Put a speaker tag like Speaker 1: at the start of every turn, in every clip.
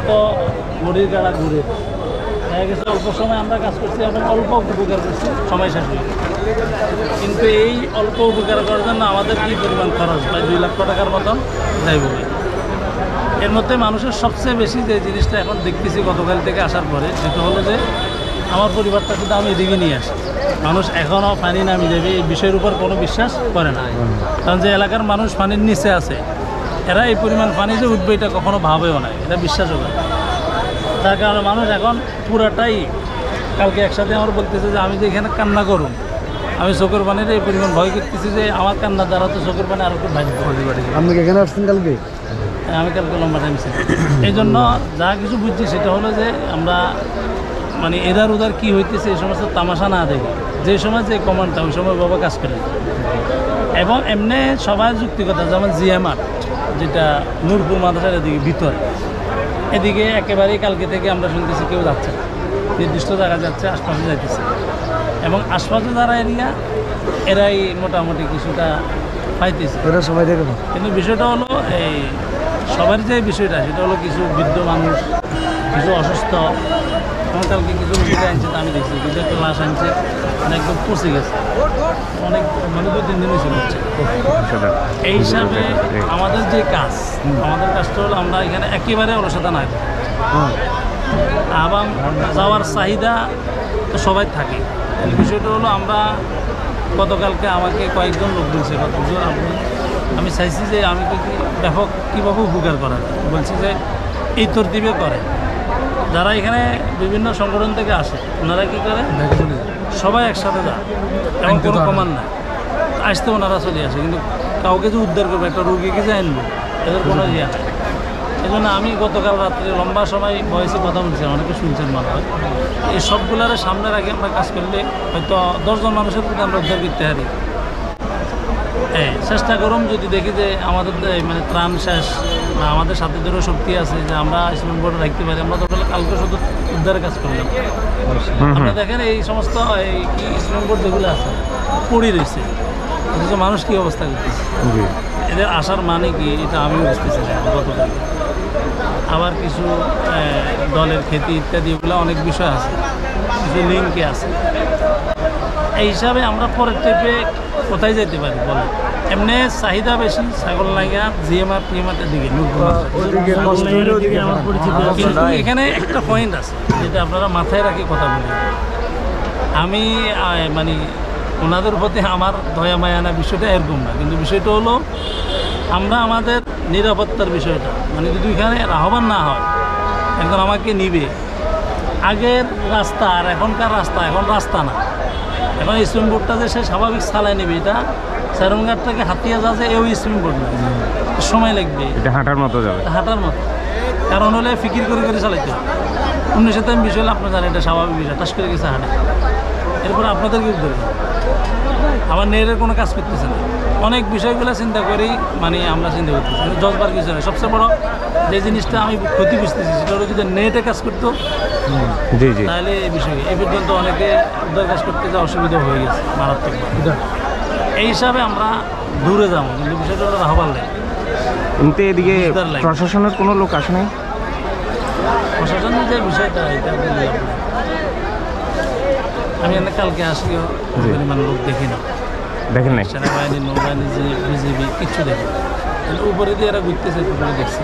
Speaker 1: যত ঘড়ির গাড়া ঘুরে দেখা গেছে অল্প সময় আমরা কাজ করছি এবং অল্প উপকার করছি, সময় শেষ হয়ে গেছে। কিন্তু এই অল্প উপকার করার জন্য আমাদের কী পরিমাণ খরচ, প্রায় 2 লাখ টাকার মতন যাইব। এর মধ্যে মানুষের সবচেয়ে বেশি যে জিনিসটা এখন দেখতেছি গতকাল থেকে আসার পরে, সেটা হলো যে আমার পরিবারটা শুধু আমি এদিকে নিয়ে আসি। মানুষ এখনও পানি নামি যাবে এই বিষয়ের উপর কোনো বিশ্বাস করে না, কারণ যে এলাকার মানুষ পানির নিচে আছে এরা এই পরিমাণ পানি যে উঠবে এটা কখনো ভাবেও না, এটা বিশ্বাসও করে। তার কারণে মানুষ এখন পুরাটাই, কালকে একসাথে আমার বলতেছে যে আমি যে এখানে কান্না করুন, আমি চোখের পানির এই পরিমাণ ভয় করতেছি যে আমার কান্নার দ্বারা তো চোখের পানি আরও খুব ভালো।
Speaker 2: আপনি এখানে আসছেন কালকে?
Speaker 1: আমি কালকে লম্বা টাইম ছিল। এই জন্য যা কিছু বুঝছি সেটা হলো যে আমরা মানে এদার ওদার কী হইতেছে এই সমস্ত তামাশা না দেখি, যে সময় যে কমান্ডটা ওই সময় বাবা কাজ করে। এবং এমনি সবার যুক্তিকতা, যেমন জিএমআর যেটা নূরপুর মাদ্রাসার এদিকে ভিতরে, এদিকে একেবারেই কালকে থেকে আমরা শুনতেছি কেউ যাচ্ছে না, নির্দিষ্ট জায়গায় যাচ্ছে, আশপাশে যাইতেছে। এবং আশপাশে যারা এরিয়া এরাই মোটামুটি কিছুটা পাইতেছে,
Speaker 2: সবাই দেখে।
Speaker 1: কিন্তু বিষয়টা হলো এই সবার যে বিষয়টা সেটা হলো কিছু বৃদ্ধ মানুষ, কিছু অসুস্থ, এবং কালকে কিছু রুগীরা আনছে, আমি দেখছি কিছু একটা লাশ আনছে, মানে একদম পচে গেছে, অনেক মানে 2-3 দিন হয়েছিল হচ্ছে। এই হিসাবে আমাদের যে কাজ, আমাদের কাজটা হলো আমরা এখানে একেবারে অলসতা না, এবং যাওয়ার চাহিদা তো সবাই থাকে। এই বিষয়টা হলো আমরা গতকালকে আমাকে কয়েকজন লোক বলছে, আমি চাইছি যে আমি ব্যাপক কীভাবে উপকার করা যায়, বলছি যে এই তরতিবে করে যারা এখানে বিভিন্ন সংগঠন থেকে আসে, ওনারা কী করে সবাই একসাথে যায় এবং কোনো কমান নাই, আসতে ওনারা চলে আসে, কিন্তু কাউকে যে উদ্ধার করবে, একটা রুগীকে যে আনবো, এদের কোনো ইয়ে নাই। এই জন্য আমি গতকাল রাত্রে লম্বা সময় বয়সে কথা বলছি, অনেকে শুনছেন মনে হয়। এই সবগুলার সামনে রাখি আমরা কাজ করলে হয়তো 10 জন মানুষের প্রতি আমরা উদ্ধার করতে পারি। চেষ্টা করুন, যদি দেখি যে আমাদের মানে ত্রাণ শেষ না, আমাদের সাথে ধরো শক্তি আছে যে আমরা ইসলাম বোর্ডে রাখতে পারি, আমরা তো কালকে শুধু উদ্ধারের কাজ করলাম। আপনারা দেখেন এই সমস্ত এই কি ইসলাম বোর্ড যেগুলো আছে পড়ে রয়েছে, অথচ মানুষ কী অবস্থা করতেছে, এদের আসার মানে কি এটা আমিও বুঝতেছি না। গতকাল আবার কিছু দলের খ্যাতি ইত্যাদি এগুলো অনেক বিষয় আছে, কিছু লিঙ্কে আছে। এই হিসাবে আমরা পরের ট্রিপে কোথায় যেতে পারি বলেন? এমনি চাহিদা বেশি ছাগল লাগা জিএমআর টিএমআরের দিকে, কিন্তু এখানে একটা পয়েন্ট আছে যেটা আপনারা মাথায় রাখি কথা বলি। আমি মানে ওনাদের প্রতি আমার দয়া মায়া না, বিষয়টা এরকম না, কিন্তু বিষয়টা হলো আমরা আমাদের নিরাপত্তার বিষয়টা, মানে যদি এখানে রাহবান না হয়, এখন আমাকে নিবে আগের রাস্তা আর এখনকার রাস্তা, এখন রাস্তা না, এখন স্ট্রিম বোর্ডটা যে সে স্বাভাবিক চালায় নেবে, এটা সেরমঘাট থেকে হাতিয়া যাচ্ছে এও স্ট্রিম বোর্ড না, সময় লাগবে,
Speaker 3: এটা হাঁটার মতো যাবে,
Speaker 1: হাঁটার মতো। কারণ হলে ফিকির করে করে চালাইতে হবে। অন্যের সাথে আমি বিষয় হলে আপনার জানেন এটা স্বাভাবিক বিষয়, টাস করে গেছে হাঁটে, এরপরে আপনাদের কি ধরে আমার নেটের কোনো কাজ করতেছে না। অনেক বিষয়গুলো চিন্তা করেই মানে আমরা চিন্তা করতেছি, কিন্তু জজবার কিছু নয়। সবচেয়ে বড় যে জিনিসটা আমি ক্ষতি বুঝতেছি সেটা হলো যদি নেটে কাজ করতো তাহলে এই বিষয়ে এই পর্যন্ত অনেকে উদ্ধার কাজ করতে যা অসুবিধা হয়ে গেছে মারাত্মক। এই হিসাবে আমরা দূরে যাবো, কিন্তু বিষয়টা হলো রাহবার লাগে।
Speaker 3: কিন্তু এদিকে প্রশাসনের কোনো লোক আসে নাই?
Speaker 1: প্রশাসনের যে বিষয়টা এটা আমি এখানে কালকে আসিও পরিমাণ লোক দেখি না,
Speaker 3: দেখেন নাই,
Speaker 1: সেনাবাহিনী নৌবাহিনী যে বিজেপি কিচ্ছু দেখি না। উপরে দিয়ে এরা ঘুরতেছে উপরে দেখছি,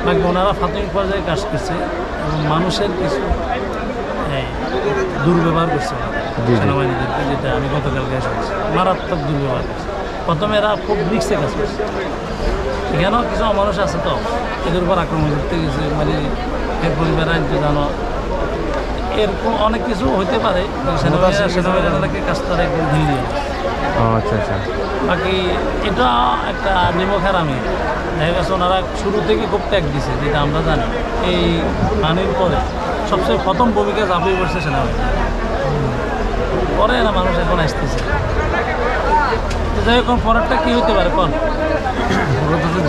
Speaker 1: বাকি ওনারা প্রাথমিক পর্যায়ে কাজ করছে এবং মানুষের কিছু দুর্ব্যবহার করছে সেনাবাহিনীদেরকে, যেটা আমি গতকালকে এসেছি, মারাত্মক দুর্ব্যবহার করছে। প্রথমে এরা খুব রিক্সে কাজ করছে, এখানেও কিছু মানুষ আছে তো এদের উপর আক্রমণ করতে গেছে, মানে এর পরিবার আনতে জানো, এরকম অনেক কিছু হইতে পারে। সেনাবাহিনীকে কাজটা একদম ধীরে দিয়ে,
Speaker 3: আচ্ছা আচ্ছা।
Speaker 1: বাকি এটা একটা নিমখের আমি দেখা গেছে ওনারা শুরু থেকে খুব ত্যাগ দিছে, যেটা আমরা জানি। এই পানির পরে সবচেয়ে প্রথম ভূমিকা ঝাঁপিয়ে পড়ছে সেনাবাহিনী, পরে এরা মানুষ এখন আসতেছে। তো যাই হোক, পরেরটা কী হতে পারে কোন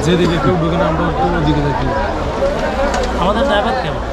Speaker 2: যেদিকে কেউ ঢুকে না আমরা ওদিকে দেখি।
Speaker 1: আমাদের ড্রাইভার কেমন